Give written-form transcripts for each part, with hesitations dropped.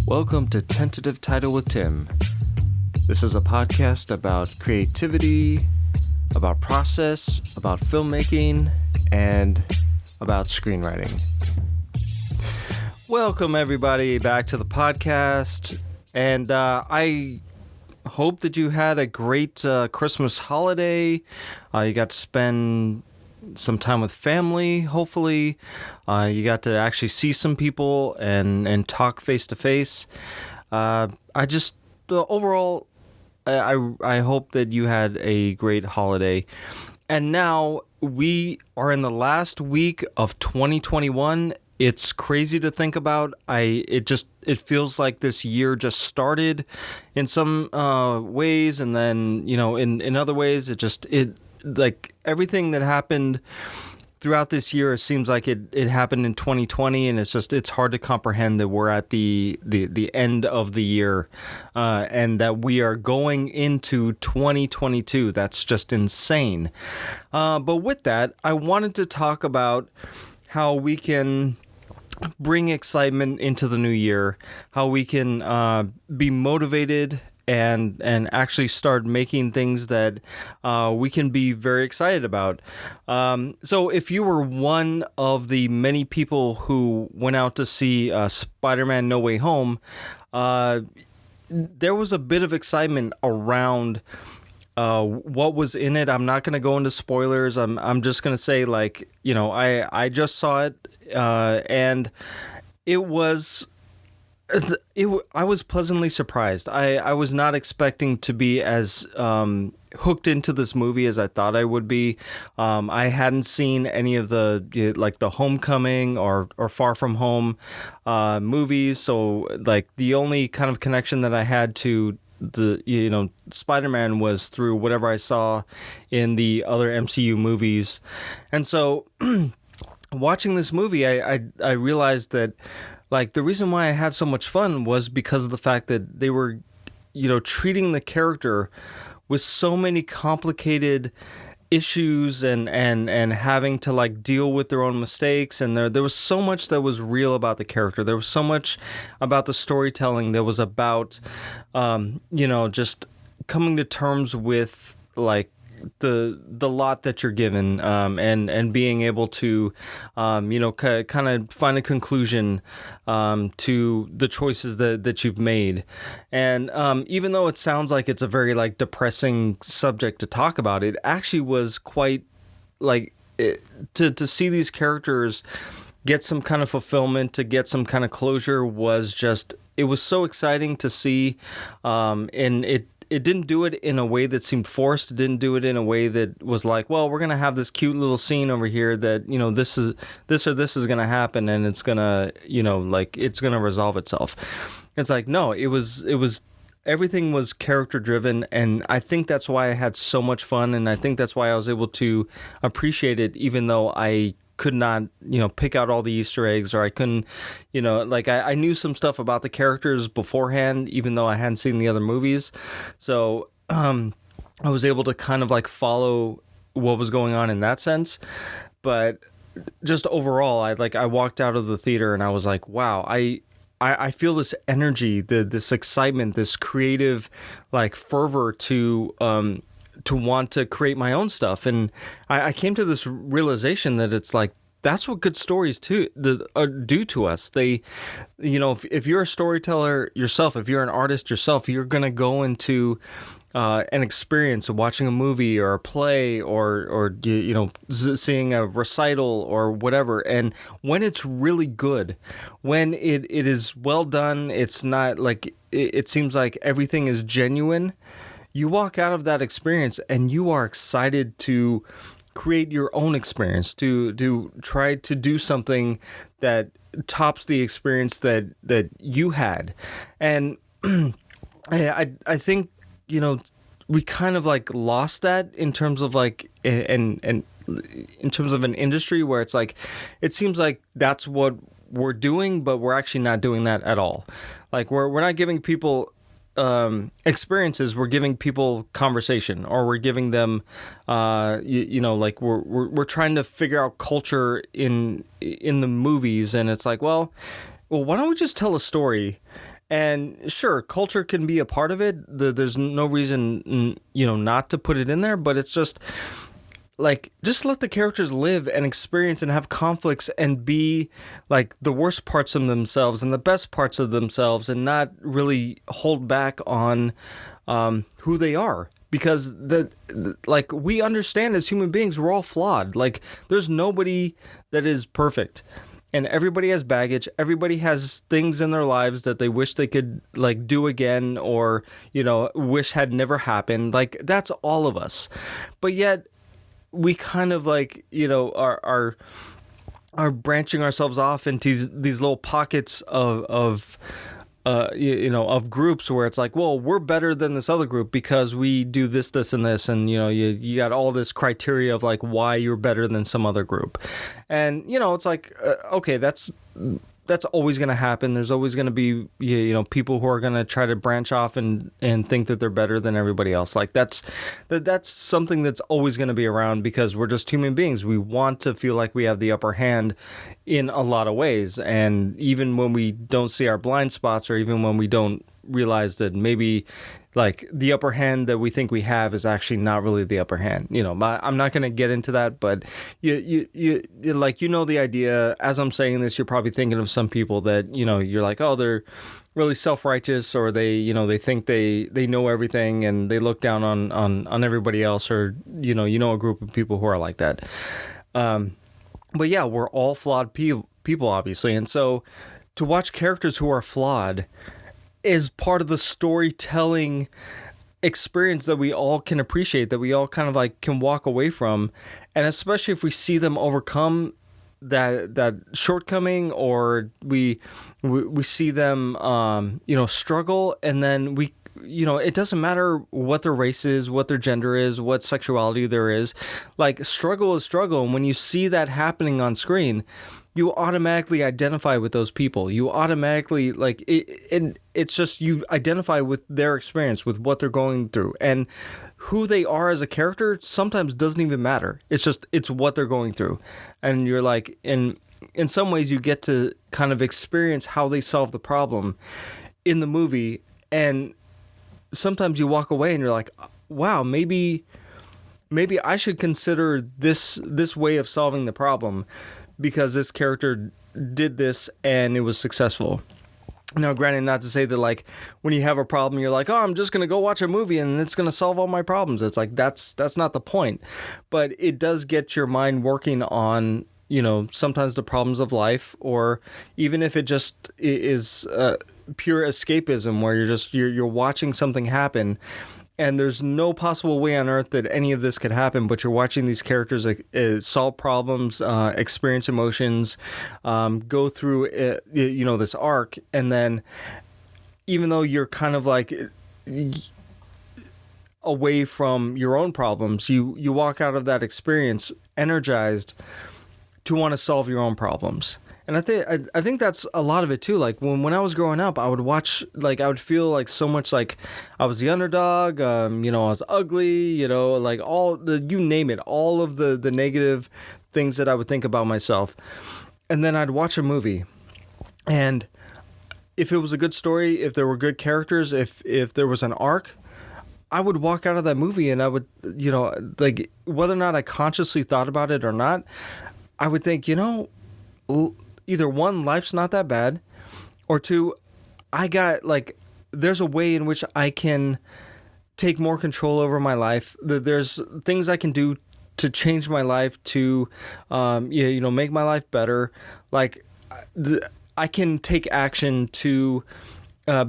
Welcome to Tentative Title with Tim. This is a podcast about creativity, about process, about filmmaking, and about screenwriting. Welcome everybody back to the podcast, and I hope that you had a great Christmas holiday. You got to spend some time with family, hopefully. You got to actually see some people and talk face to face. Overall, I hope that you had a great holiday. And now we are in the last week of 2021. It's crazy to think about. It feels like this year just started in some ways, and then in other ways it like everything that happened throughout this year, it seems like it happened in 2020, and it's hard to comprehend that we're at the end of the year, and that we are going into 2022. That's just insane. But with that, I wanted to talk about how we can bring excitement into the new year, how we can be motivated and actually start making things that we can be very excited about. So if you were one of the many people who went out to see Spider-Man No Way Home, there was a bit of excitement around what was in it. I'm not going to go into spoilers. I'm just going to say, I just saw it, and it was... I was pleasantly surprised. I was not expecting to be as hooked into this movie as I thought I would be. I hadn't seen any of the Homecoming or Far From Home movies, so the only kind of connection that I had to the Spider-Man was through whatever I saw in the other MCU movies. And so watching this movie, I realized that the reason why I had so much fun was because of the fact that they were, treating the character with so many complicated issues and having to deal with their own mistakes. And there was so much that was real about the character. There was so much about the storytelling that was about, just coming to terms with the lot that you're given, and being able to kind of find a conclusion to the choices that you've made. And even though it sounds like it's a very depressing subject to talk about, it actually was quite to see these characters get some kind of fulfillment, to get some kind of closure, it was so exciting to see. And it didn't do it in a way that seemed forced. It didn't do it in a way that was well, we're going to have this cute little scene over here that, this is going to happen and it's going to, it's going to resolve itself. It's no, it was everything was character driven. And I think that's why I had so much fun. And I think that's why I was able to appreciate it, even though I could not, pick out all the Easter eggs, or I couldn't, I knew some stuff about the characters beforehand, even though I hadn't seen the other movies. So I was able to kind of follow what was going on in that sense. But just overall, I walked out of the theater and I was wow, I feel this energy, this excitement, this creative fervor to want to create my own stuff. And I came to this realization that it's that's what good stories do to us. They, if you're a storyteller yourself, if you're an artist yourself, you're going to go into an experience of watching a movie or a play or seeing a recital or whatever. And when it's really good, when it is well done, it's not it seems like everything is genuine. You walk out of that experience and you are excited to create your own experience, to try to do something that tops the experience that you had. And I think, we kind of lost that in terms of and in terms of an industry where it's it seems like that's what we're doing, but we're actually not doing that at all. We're not giving people experiences, we're giving people conversation, or we're giving them, we're trying to figure out culture in the movies, and it's well, why don't we just tell a story And sure, culture can be a part of it. There's no reason, not to put it in there, but it's just like, just let the characters live and experience and have conflicts and be like the worst parts of themselves and the best parts of themselves, and not really hold back on who they are. Because like, we understand as human beings, we're all flawed. Like, there's nobody that is perfect. And everybody has baggage. Everybody has things in their lives that they wish they could like do again, or, wish had never happened. Like, that's all of us. But yet we kind of like, are branching ourselves off into these little pockets of groups where it's like, well, we're better than this other group because we do this, and this, and you got all this criteria of like why you're better than some other group, and it's like, okay, that's always going to happen. There's always going to be people who are going to try to branch off and think that they're better than everybody else. Like, that's something that's always going to be around, because we're just human beings. We want to feel like we have the upper hand in a lot of ways. And even when we don't see our blind spots, or even when we don't realize that maybe like the upper hand that we think we have is actually not really the upper hand. I'm not going to get into that, but you the idea. As I'm saying this, you're probably thinking of some people that, you're like, oh, they're really self-righteous, or they, they think they know everything and they look down on everybody else, or, a group of people who are like that. But yeah, we're all flawed people, obviously. And so to watch characters who are flawed is part of the storytelling experience that we all can appreciate, that we all kind of like can walk away from. And especially if we see them overcome that shortcoming, or we see them, struggle, and then we, it doesn't matter what their race is, what their gender is, what sexuality there is. Like, struggle is struggle. And when you see that happening on screen, you automatically identify with those people. You automatically, like, it's just, you identify with their experience, with what they're going through. And who they are as a character sometimes doesn't even matter. It's just, it's what they're going through. And you're like, in some ways, you get to kind of experience how they solve the problem in the movie. And sometimes you walk away and you're like, wow, maybe I should consider this way of solving the problem, because this character did this and it was successful. Now, granted, not to say that, like, when you have a problem, you're like, oh, I'm just going to go watch a movie and it's going to solve all my problems. It's like, that's not the point. But it does get your mind working on, sometimes the problems of life, or even if it just is pure escapism, where you're watching something happen, and there's no possible way on earth that any of this could happen, but you're watching these characters solve problems, experience emotions, go through this arc, and then even though you're kind of like away from your own problems, you walk out of that experience energized to want to solve your own problems. And I think that's a lot of it too. Like, when I was growing up, I would watch, like, I would feel like so much like I was the underdog, I was ugly, like you name it, all of the negative things that I would think about myself. And then I'd watch a movie, and if it was a good story, if there were good characters, if there was an arc, I would walk out of that movie and I would, like, whether or not I consciously thought about it or not, I would think, either one, life's not that bad, or two, I got, like, there's a way in which I can take more control over my life. There's things I can do to change my life, to, make my life better. Like, I can take action to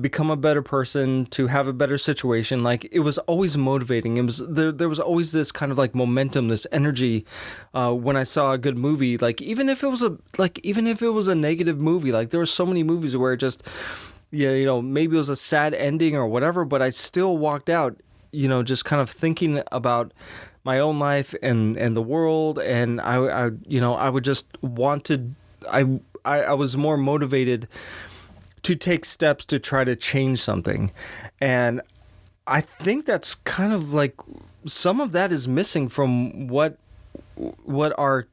become a better person, to have a better situation. Like, it was always motivating. It was there was always this kind of like momentum, this energy when I saw a good movie. Like, even if it was a negative movie, like, there were so many movies where it just, maybe it was a sad ending or whatever, but I still walked out, just kind of thinking about my own life and the world, and I would just want to. I was more motivated to take steps to try to change something. And I think that's kind of like, some of that is missing from what our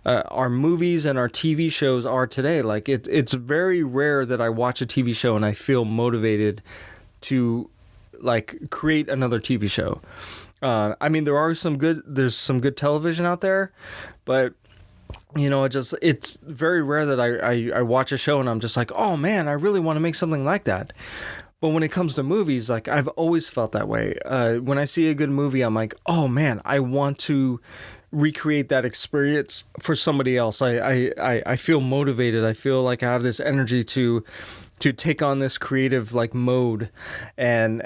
our movies and our TV shows are today. Like it's very rare that I watch a TV show and I feel motivated to like create another TV show. I mean, there's some good television out there, but it's very rare that I watch a show and I'm just like, oh man, I really want to make something like that. But when it comes to movies, like I've always felt that way. When I see a good movie, I'm like, oh man, I want to recreate that experience for somebody else. I feel motivated. I feel like I have this energy to take on this creative like mode, and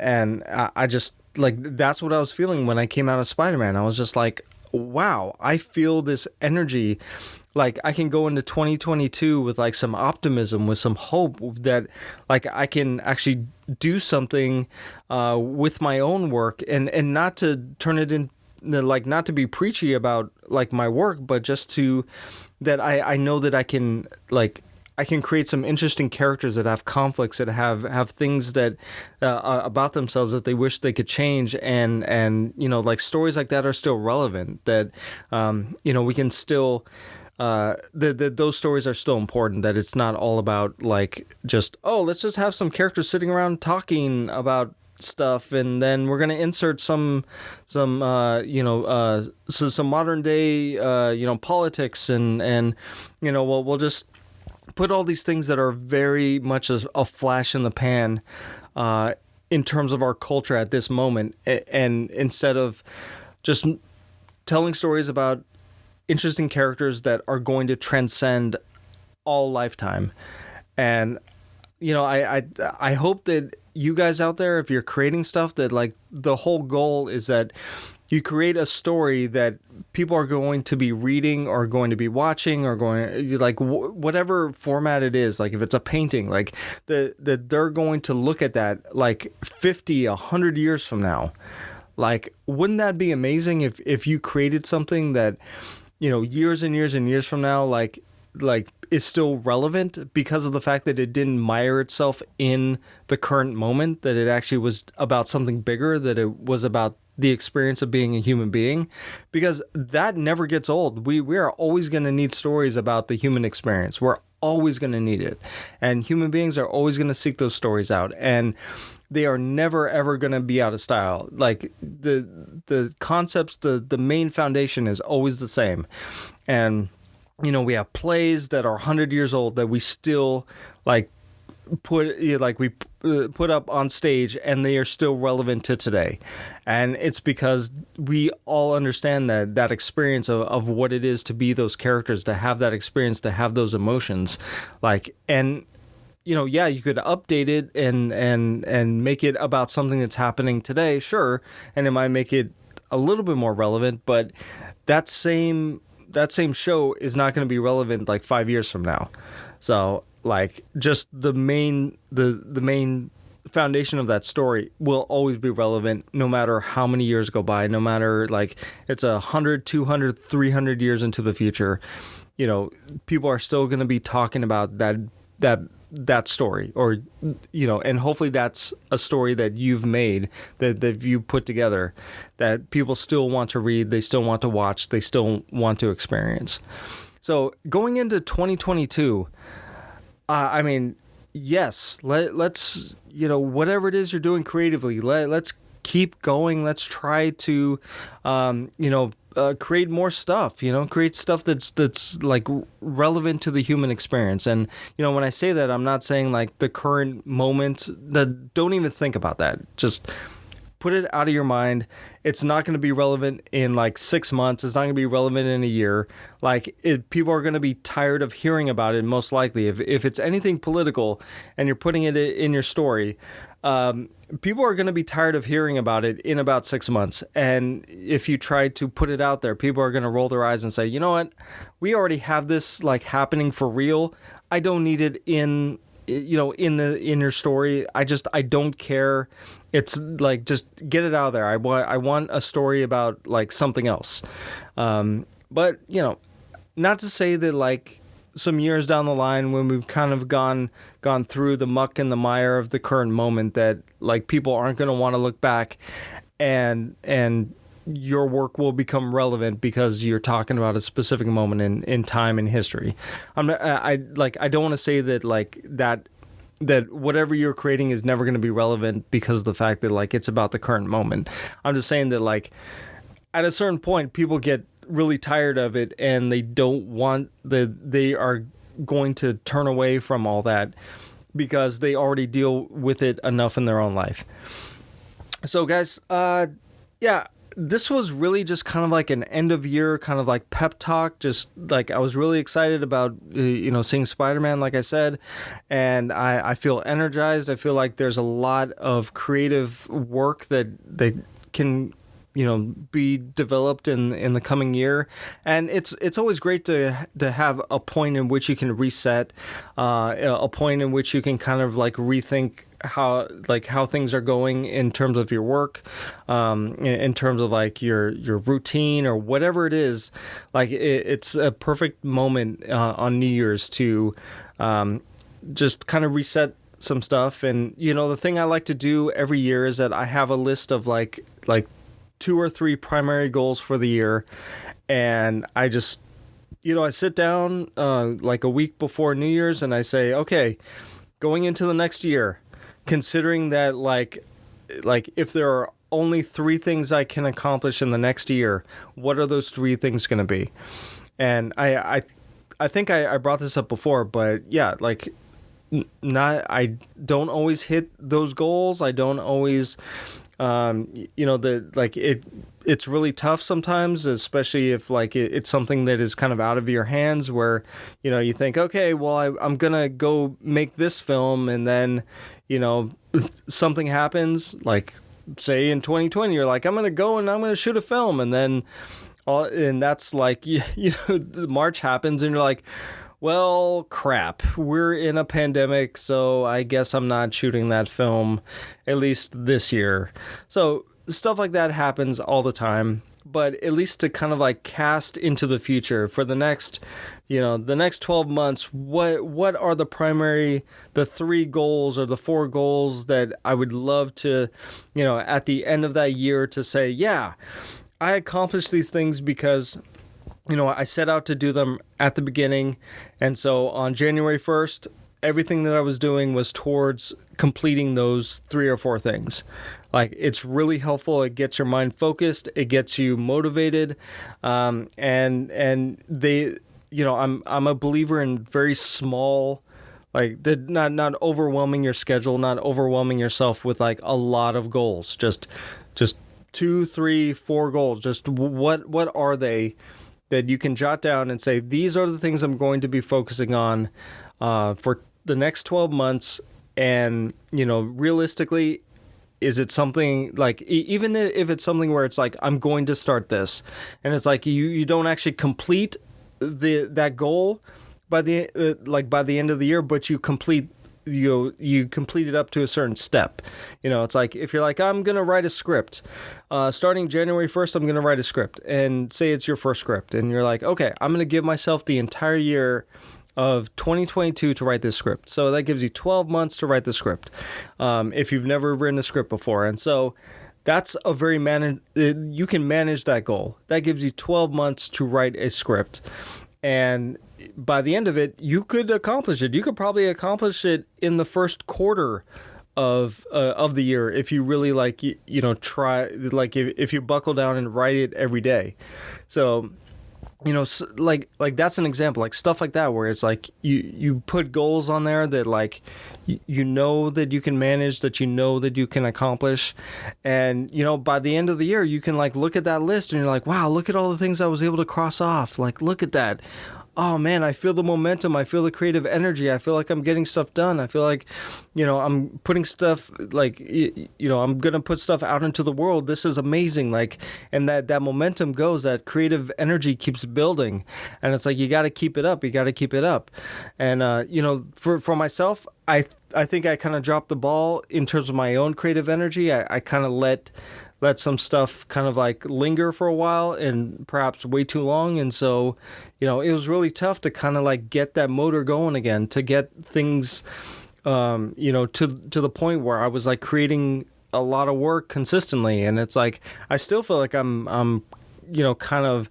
I just like that's what I was feeling when I came out of Spider-Man. I was just like, wow, I feel this energy. Like I can go into 2022 with like some optimism, with some hope that like I can actually do something with my own work, and not to turn it in, like not to be preachy about like my work, but just to that I know that I can create some interesting characters that have conflicts, that have things that about themselves that they wish they could change, and like stories like that are still relevant. That we can still that those stories are still important. That it's not all about like just let's just have some characters sitting around talking about stuff, and then we're gonna insert some modern day politics, and we'll just put all these things that are very much a flash in the pan in terms of our culture at this moment, and instead of just telling stories about interesting characters that are going to transcend all lifetime. And I hope that you guys out there, if you're creating stuff, that like the whole goal is that you create a story that people are going to be reading or going to be watching or going like whatever format it is. Like if it's a painting, like that they're going to look at that like 50, 100 years from now. Like, wouldn't that be amazing if you created something that, years and years and years from now, like is still relevant because of the fact that it didn't mire itself in the current moment, that it actually was about something bigger, that it was about the experience of being a human being, because that never gets old. We are always going to need stories about the human experience. We're always going to need it. And human beings are always going to seek those stories out. And they are never, ever going to be out of style. Like the concepts, the main foundation is always the same. And, we have plays that are 100 years old that we still put up on stage, and they are still relevant to today. And it's because we all understand that experience of what it is to be those characters, to have that experience, to have those emotions. You could update it and make it about something that's happening today, sure, and it might make it a little bit more relevant, but that same show is not going to be relevant like 5 years from now. So like just the main foundation of that story will always be relevant, no matter how many years go by, no matter like it's 100, 200, 300 years into the future. People are still going to be talking about that story, or and hopefully that's a story that you've made, that you put together, that people still want to read, they still want to watch, they still want to experience. So going into 2022, I mean, yes, let's whatever it is you're doing creatively, let's keep going. Let's try to create more stuff, create stuff that's like relevant to the human experience. And, when I say that, I'm not saying like the current moment. Don't even think about that. Just put it out of your mind. It's not going to be relevant in like 6 months. It's not going to be relevant in a year. Like people are going to be tired of hearing about it, most likely. If it's anything political and you're putting it in your story, people are going to be tired of hearing about it in about 6 months. And if you try to put it out there, people are going to roll their eyes and say, you know what? We already have this like happening for real. I don't need it in your story. I don't care. It's like, just get it out of there. I want a story about like something else. But not to say that like some years down the line, when we've kind of gone through the muck and the mire of the current moment, that like people aren't going to want to look back and your work will become relevant because you're talking about a specific moment in time in history. I don't want to say that like that whatever you're creating is never going to be relevant because of the fact that like it's about the current moment. I'm just saying that like at a certain point people get really tired of it and they are going to turn away from all that because they already deal with it enough in their own life. So guys, this was really just kind of like an end of year kind of like pep talk. Just like I was really excited about, seeing Spider-Man, like I said, and I feel energized. I feel like there's a lot of creative work that can, be developed in the coming year. And it's always great to have a point in which you can reset, a point in which you can kind of like rethink how things are going in terms of your work, in terms of like your routine or whatever it is. Like it's a perfect moment on New Year's to just kind of reset some stuff. And the thing I like to do every year is that I have a list of like 2 or 3 primary goals for the year, and I just I sit down like a week before New Year's and I say, okay, going into the next year, considering that like if there are only 3 things I can accomplish in the next year, what are those 3 things going to be? And I think I brought this up before, but yeah, like I don't always hit those goals. I don't always it's really tough sometimes, especially if like it's something that is kind of out of your hands where, you think, okay, well, I'm going to go make this film, and then, something happens, like say in 2020, you're like, I'm going to go and I'm going to shoot a film. And then that's like, March happens and you're like, well, crap, we're in a pandemic, so I guess I'm not shooting that film, at least this year. So stuff like that happens all the time, but at least to kind of like cast into the future for the next, the next 12 months, what are the 3 goals or the 4 goals that I would love to, at the end of that year to say, yeah, I accomplished these things because I set out to do them at the beginning. And so on January 1st, everything that I was doing was towards completing those 3 or 4 things. Like, it's really helpful. It gets your mind focused. It gets you motivated. And they, I'm a believer in very small, like not overwhelming your schedule, not overwhelming yourself with like a lot of goals. Just 2, 3, 4 goals. Just what are they that you can jot down and say, these are the things I'm going to be focusing on for the next 12 months. And, realistically, is it something like, even if it's something where it's like, I'm going to start this, and it's like you don't actually complete that goal by the end of the year, but you complete it up to a certain step. It's like if you're like, I'm gonna write a script starting January 1st, I'm gonna write a script, and say it's your first script, and you're like, okay, I'm gonna give myself the entire year of 2022 to write this script. So that gives you 12 months to write the script if you've never written a script before. And so that's a very you can manage that goal. That gives you 12 months to write a script. And by the end of it, you could accomplish it. You could probably accomplish it in the first quarter of the year if you really try, like if you buckle down and write it every day. So, like that's an example, like stuff like that, where it's like you put goals on there that like that you can manage, that that you can accomplish. And by the end of the year, you can like look at that list and you're like, wow, look at all the things I was able to cross off. Like, look at that. Oh man, I feel the momentum. I feel the creative energy. I feel like I'm getting stuff done. I feel like, I'm putting stuff like, I'm going to put stuff out into the world. This is amazing. Like, and that momentum goes, that creative energy keeps building. And it's like, you got to keep it up. You got to keep it up. And, for myself, I think I kind of dropped the ball in terms of my own creative energy. I kind of let some stuff kind of like linger for a while, and perhaps way too long. And so, it was really tough to kind of like get that motor going again, to get things, to the point where I was like creating a lot of work consistently, and it's like I still feel like I'm kind of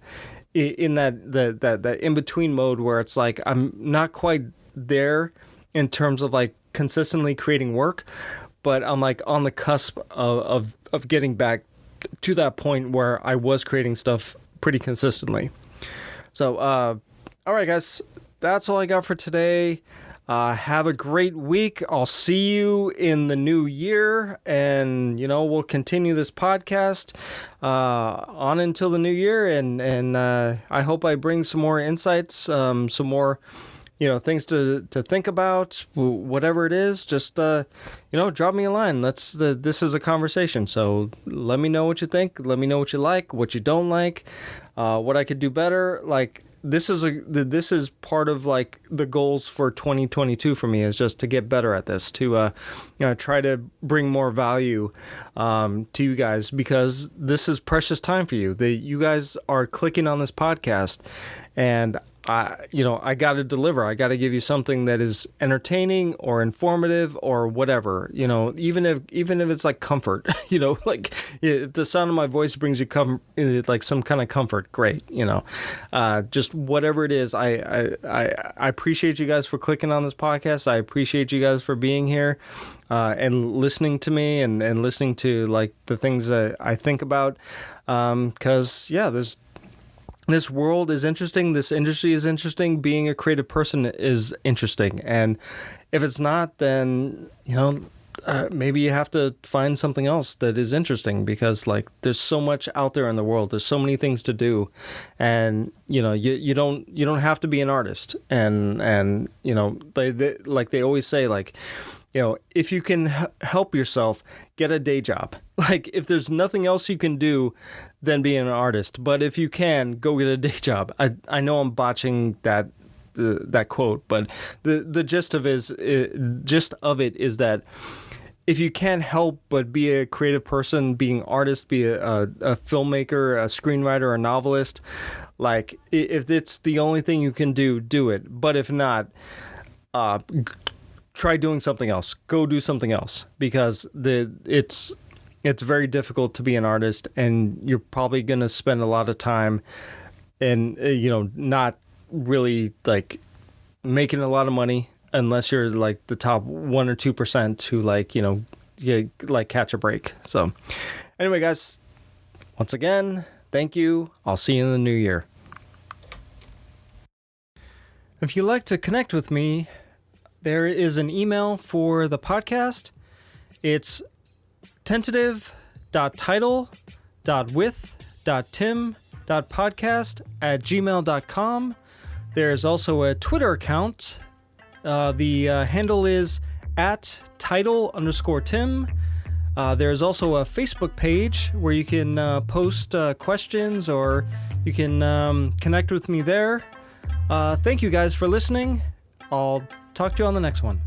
in that in between mode where it's like I'm not quite there in terms of like consistently creating work, but I'm like on the cusp of getting back to that point where I was creating stuff pretty consistently. So, all right, guys, that's all I got for today. Have a great week. I'll see you in the new year, and we'll continue this podcast on until the new year. And I hope I bring some more insights, some more things to think about. Whatever it is, just drop me a line. This is a conversation, so let me know what you think. Let me know what you like, what you don't like, what I could do better. Like, this is part of like the goals for 2022 for me, is just to get better at this, to try to bring more value to you guys, because this is precious time for you. You guys are clicking on this podcast, and I got to deliver. I got to give you something that is entertaining or informative or whatever, even if it's like comfort, like if the sound of my voice brings you like some kind of comfort, great. Just whatever it is. I appreciate you guys for clicking on this podcast. I appreciate you guys for being here, and listening to me and listening to like the things that I think about. 'Cause this world is interesting. This industry is interesting. Being a creative person is interesting. And if it's not, then, maybe you have to find something else that is interesting, because like there's so much out there in the world. There's so many things to do. And, you don't have to be an artist. And they always say, like, if you can help yourself, get a day job. Like, if there's nothing else you can do, then be an artist. But if you can, go get a day job. I know I'm botching that quote, but the gist of it is that if you can't help but be a creative person, being artist, be a filmmaker, a screenwriter, a novelist, like if it's the only thing you can do, do it. But if not, try doing something else. Go do something else, because it's very difficult to be an artist, and you're probably going to spend a lot of time and not really like making a lot of money, unless you're like the top 1 or 2% who like catch a break. So anyway, guys, once again, thank you. I'll see you in the new year. If you'd like to connect with me, there is an email for the podcast. It's tentative.title.with.tim.podcast @gmail.com. There's also a Twitter account. The handle is @title_Tim. There's also a Facebook page where you can post questions, or you can connect with me there. Thank you guys for listening. I'll talk to you on the next one.